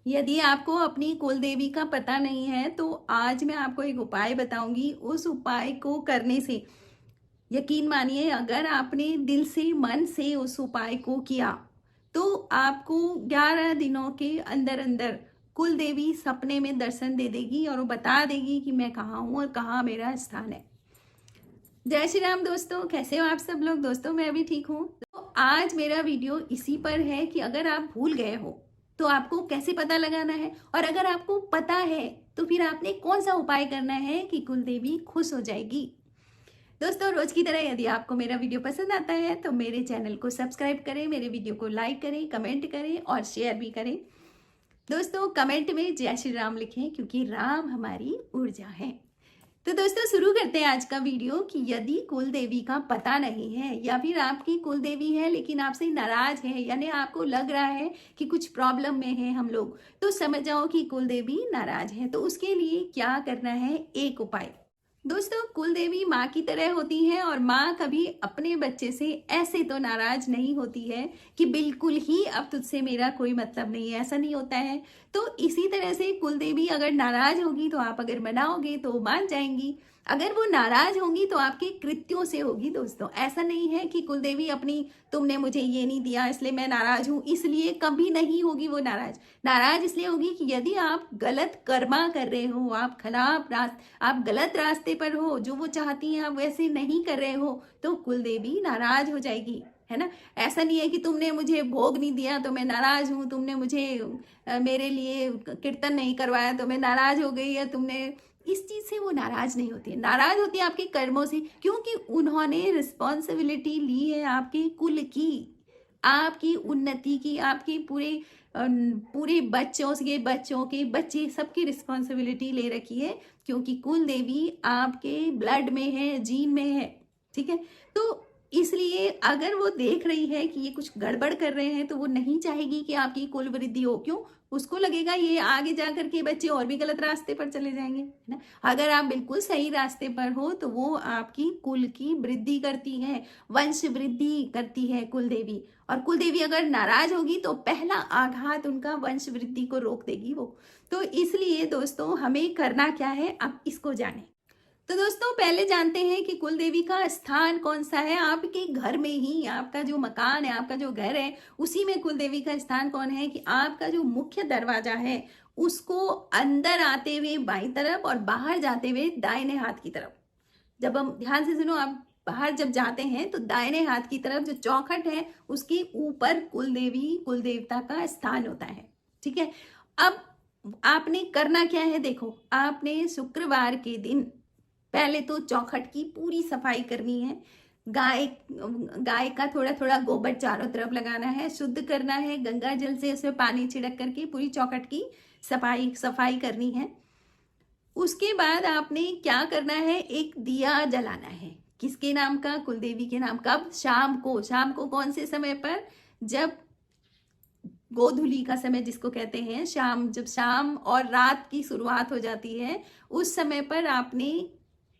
यदि आपको अपनी कुल देवी का पता नहीं है तो आज मैं आपको एक उपाय बताऊंगी। उस उपाय को करने से यकीन मानिए, अगर आपने दिल से मन से उस उपाय को किया तो आपको 11 दिनों के अंदर अंदर कुल देवी सपने में दर्शन दे देगी और वो बता देगी कि मैं कहाँ हूँ और कहाँ मेरा स्थान है। जय श्री राम दोस्तों, कैसे हो आप सब लोग। दोस्तों मैं भी ठीक हूँ। तो आज मेरा वीडियो इसी पर है कि अगर आप भूल गए हो तो आपको कैसे पता लगाना है, और अगर आपको पता है तो फिर आपने कौन सा उपाय करना है कि कुल देवी खुश हो जाएगी। दोस्तों रोज की तरह यदि आपको मेरा वीडियो पसंद आता है तो मेरे चैनल को सब्सक्राइब करें, मेरे वीडियो को लाइक करें, कमेंट करें और शेयर भी करें। दोस्तों कमेंट में जय श्री राम लिखें क्योंकि राम हमारी ऊर्जा है। तो दोस्तों शुरू करते हैं आज का वीडियो कि यदि कुल देवी का पता नहीं है या फिर आपकी कुल देवी है लेकिन आपसे नाराज है, यानी आपको लग रहा है कि कुछ प्रॉब्लम में है हम लोग, तो समझ जाओ कि कुल देवी नाराज है। तो उसके लिए क्या करना है, एक उपाय। दोस्तों कुल देवी माँ की तरह होती है और माँ कभी अपने बच्चे से ऐसे तो नाराज नहीं होती है कि बिल्कुल ही अब तुझसे मेरा कोई मतलब नहीं है, ऐसा नहीं होता है। तो इसी तरह से कुल देवी अगर नाराज होगी तो आप अगर मनाओगे तो वो मान जाएंगी, अगर वो नाराज होंगी तो आपके कृत्यों से होगी। दोस्तों ऐसा नहीं है कि कुल देवी अपनी तुमने मुझे ये नहीं दिया इसलिए मैं नाराज हूं, इसलिए कभी नहीं होगी वो नाराज। नाराज इसलिए होगी कि यदि आप गलत कर्मा कर रहे हो, आप गलत रास्ते पर हो, जो वो चाहती हैं आप वैसे नहीं कर रहे हो, तो कुल देवी नाराज हो जाएगी, है ना। ऐसा नहीं है कि तुमने मुझे भोग नहीं दिया तो मैं नाराज हूँ, तुमने मुझे मेरे लिए कीर्तन नहीं करवाया तो मैं नाराज हो गई, या तुमने इस चीज से वो नाराज नहीं होती है। नाराज होती है आपके कर्मों से, क्योंकि उन्होंने रिस्पॉन्सिबिलिटी ली है आपके कुल की, आपकी उन्नति की, आपकी पूरे बच्चों के बच्चे सबकी रिस्पॉन्सिबिलिटी ले रखी है, क्योंकि कुल देवी आपके ब्लड में है, जीन में है। ठीक है, तो इसलिए अगर वो देख रही है कि ये कुछ गड़बड़ कर रहे हैं तो वो नहीं चाहेगी कि आपकी कुल वृद्धि हो। क्यों? उसको लगेगा ये आगे जाकर के बच्चे और भी गलत रास्ते पर चले जाएंगे, है ना। अगर आप बिल्कुल सही रास्ते पर हो तो वो आपकी कुल की वृद्धि करती है, वंश वृद्धि करती है कुल देवी। और कुल देवी अगर नाराज होगी तो पहला आघात उनका वंश वृद्धि को रोक देगी वो। तो इसलिए दोस्तों हमें करना क्या है, आप इसको जाने। तो दोस्तों पहले जानते हैं कि कुल देवी का स्थान कौन सा है। आपके घर में ही, आपका जो मकान है, आपका जो घर है, उसी में कुल देवी का स्थान कौन है कि आपका जो मुख्य दरवाजा है उसको अंदर आते हुए बाईं तरफ और बाहर जाते हुए दाहिने हाथ की तरफ। जब हम ध्यान से सुनो, आप बाहर जब जाते हैं तो दाहिने हाथ की तरफ जो चौखट है उसके ऊपर कुल देवी, कुल देवता का स्थान होता है। ठीक है, अब आपने करना क्या है, देखो आपने शुक्रवार के दिन पहले तो चौखट की पूरी सफाई करनी है। गाय गाय का थोड़ा थोड़ा गोबर चारों तरफ लगाना है, शुद्ध करना है, गंगा जल से उसमें पानी छिड़क करके पूरी चौखट की सफाई करनी है। उसके बाद आपने क्या करना है, एक दिया जलाना है। किसके नाम का? कुल देवी के नाम। कब? शाम को। शाम को कौन से समय पर? जब गोधूली का समय जिसको कहते हैं, शाम, जब शाम और रात की शुरुआत हो जाती है उस समय पर आपने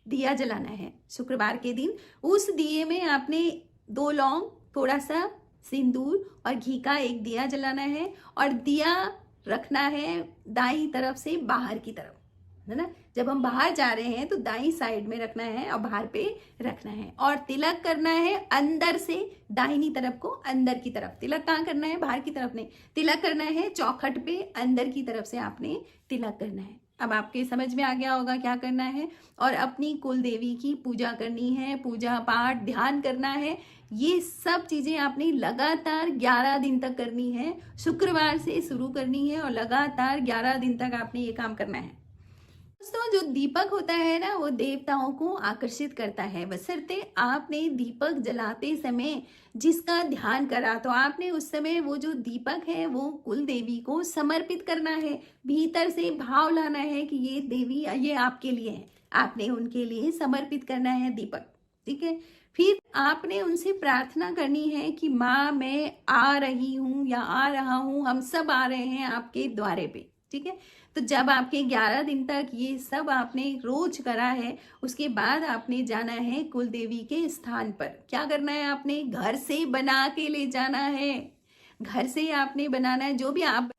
दिया जलाना है शुक्रवार के दिन। उस दिए में आपने 2 लौंग, थोड़ा सा सिंदूर और घी का एक दिया जलाना है, और दिया रखना है दाईं तरफ से बाहर की तरफ, है ना। जब हम बाहर जा रहे हैं तो दाईं साइड में रखना है और बाहर पे रखना है। और तिलक करना है अंदर से दाहिनी तरफ को, अंदर की तरफ। तिलक कहाँ करना है? बाहर की तरफ नहीं, तिलक करना है चौखट पे अंदर की तरफ से आपने तिलक करना है। अब आपके समझ में आ गया होगा क्या करना है। और अपनी कुल देवी की पूजा करनी है, पूजा पाठ ध्यान करना है। ये सब चीजें आपने लगातार 11 दिन तक करनी है। शुक्रवार से शुरू करनी है और लगातार 11 दिन तक आपने ये काम करना है। दोस्तों जो दीपक होता है ना, वो देवताओं को आकर्षित करता है, बशर्ते आपने दीपक जलाते समय जिसका ध्यान करा तो आपने उस समय वो जो दीपक है वो कुल देवी को समर्पित करना है। भीतर से भाव लाना है कि ये देवी, ये आपके लिए है, आपने उनके लिए समर्पित करना है दीपक। ठीक है, फिर आपने उनसे प्रार्थना करनी है कि माँ मैं आ रही हूँ या आ रहा हूँ, हम सब आ रहे हैं आपके द्वारे पे। ठीक है, तो जब आपके 11 दिन तक ये सब आपने रोज करा है, उसके बाद आपने जाना है कुल देवी के स्थान पर। क्या करना है? आपने घर से बना के ले जाना है, घर से आपने बनाना है। जो भी आप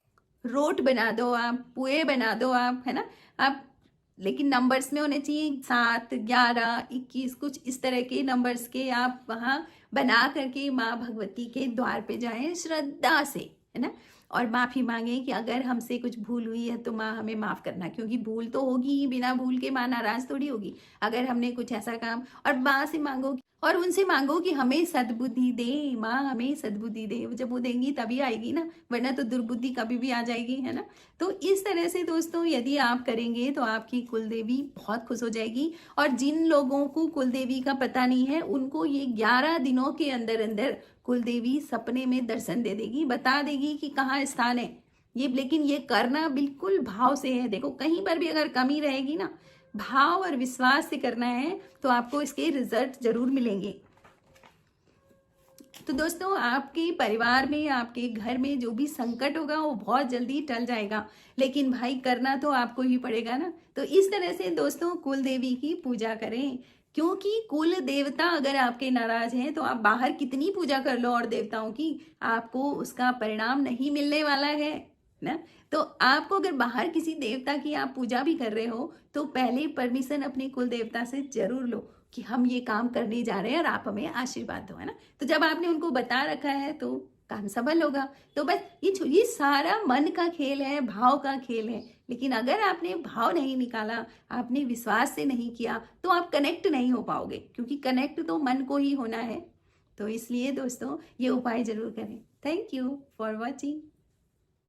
रोट बना दो आप, पुए बना दो आप, है ना। आप लेकिन नंबर्स में होने चाहिए 7, 11, 21, कुछ इस तरह के नंबर्स के आप वहाँ बना करके माँ भगवती के द्वार पे जाएं श्रद्धा से, है ना। और माफ़ी मांगे कि अगर हमसे कुछ भूल हुई है तो माँ हमें माफ़ करना, क्योंकि भूल तो होगी ही, बिना भूल के माँ नाराज़ थोड़ी होगी अगर हमने कुछ ऐसा काम। और माँ से मांगो और उनसे मांगो कि हमें सद्बुद्धि दे, माँ हमें सद्बुद्धि दे। जब वो देंगी तभी आएगी ना, वरना तो दुर्बुद्धि कभी भी आ जाएगी, है ना। तो इस तरह से दोस्तों यदि आप करेंगे तो आपकी कुलदेवी बहुत खुश हो जाएगी। और जिन लोगों को कुलदेवी का पता नहीं है उनको ये 11 दिनों के अंदर अंदर कुलदेवी सपने में दर्शन दे देगी, बता देगी कि कहाँ स्थान है ये। लेकिन ये करना बिल्कुल भाव से है। देखो कहीं पर भी अगर कमी रहेगी ना, भाव और विश्वास से करना है तो आपको इसके रिजल्ट जरूर मिलेंगे। तो दोस्तों आपके परिवार में, आपके घर में जो भी संकट होगा वो बहुत जल्दी टल जाएगा, लेकिन भाई करना तो आपको ही पड़ेगा ना। तो इस तरह से दोस्तों कुल देवी की पूजा करें, क्योंकि कुल देवता अगर आपके नाराज हैं तो आप बाहर कितनी पूजा कर लो और देवताओं की, आपको उसका परिणाम नहीं मिलने वाला है ना। तो आपको अगर बाहर किसी देवता की आप पूजा भी कर रहे हो तो पहले परमिशन अपने कुल देवता से जरूर लो कि हम ये काम करने जा रहे हैं और आप हमें आशीर्वाद दो, है ना। तो जब आपने उनको बता रखा है तो काम सफल होगा। तो बस ये सारा मन का खेल है, भाव का खेल है। लेकिन अगर आपने भाव नहीं निकाला, आपने विश्वास से नहीं किया, तो आप कनेक्ट नहीं हो पाओगे, क्योंकि कनेक्ट तो मन को ही होना है। तो इसलिए दोस्तों ये उपाय जरूर करें। Thank you for watching.